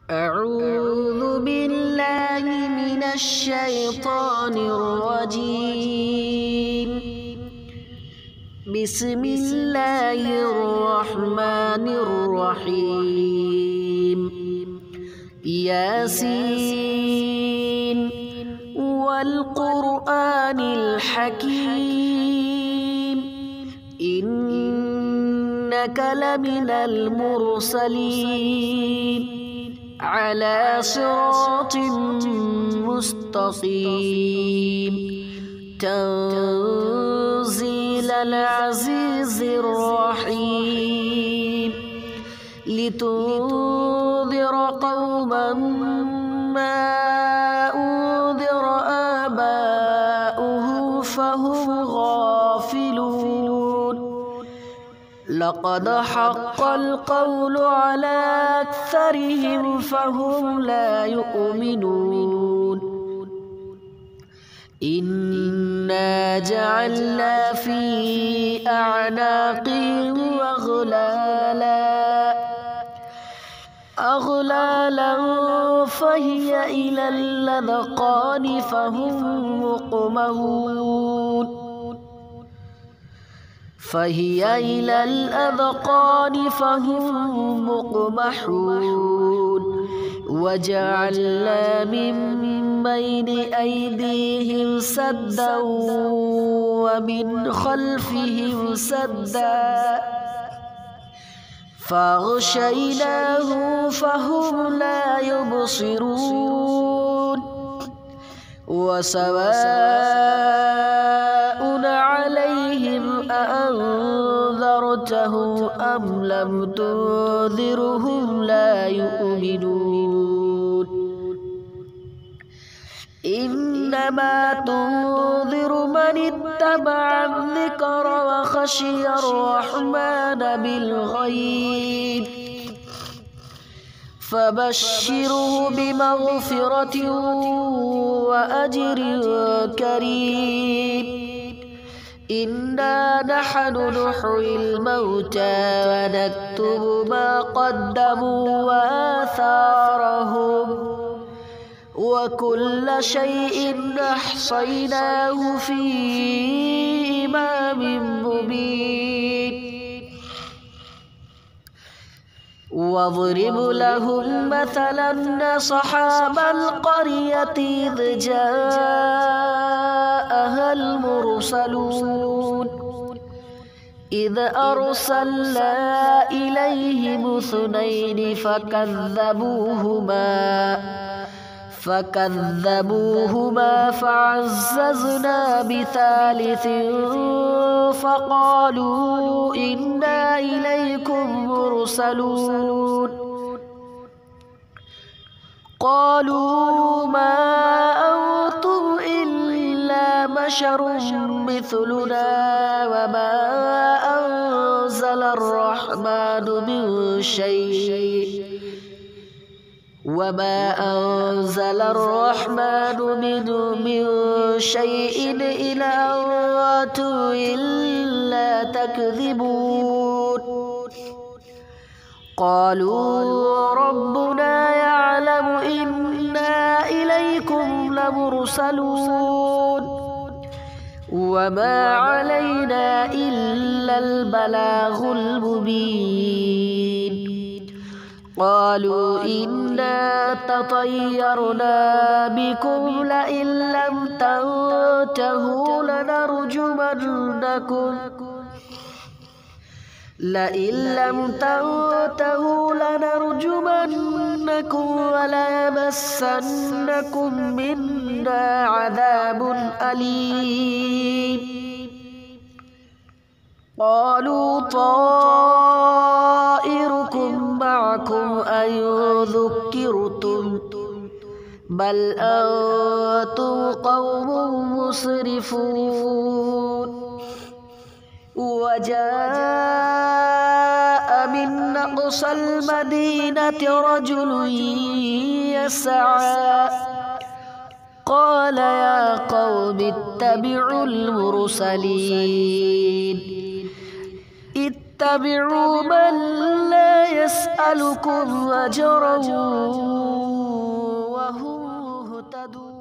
أعوذ بالله من الشيطان الرجيم. بسم الله الرحمن الرحيم. ياسين والقرآن الحكيم إنك لمن المرسلين على صراط مستقيم تنزيل العزيز الرحيم لتنذر قوما ما أنذر آباؤهم فهم غافلون. لقد حق القول على أكثرهم فهم لا يؤمنون. إنا جعلنا في أعناقهم أغلالا فهي إلى الأذقان فهم مقمحون. وجعلنا من بين أيديهم سدا ومن خلفهم سدا فأغشيناهم فهم لا يبصرون. وسواء عليهم أأنذرتهم أم لم تنذرهم لا يؤمنون. إنما تنذر من اتبع الذكر وخشي الرحمن بالغيب فبشره بمغفرة وأجر كريم. إنا نحن نحيي الموتى ونكتب ما قدموا وآثارهم وكل شيء أحصيناه في إمام مبين. واضرب لهم مثلا أصحاب القرية إذ جاءها المرسلون إذ أرسلنا إليهم اثنين فكذبوهما فعززنا بثالث فقالوا إنا إليكم مرسلون. قالوا ما أنتم إلا بشر مثلنا وما أنزل الرحمن من شيء إن أنتم إلا تكذبون. قالوا ربنا يعلم إنا إليكم لمرسلون وما علينا إلا البلاغ المبين. قالوا إنا تطيرنا بكم لئن لم تنتهوا لنرجمنكم وليمسنكم منا عذاب أليم. قالوا طائركم معكم أن ذكرتم بل أنتم قوم مسرفون. وجاء من أقصى المدينة رجل يسعى قال يا قوم اتبعوا المرسلين اتبعوا من لا يسألكم أجرا مهتدون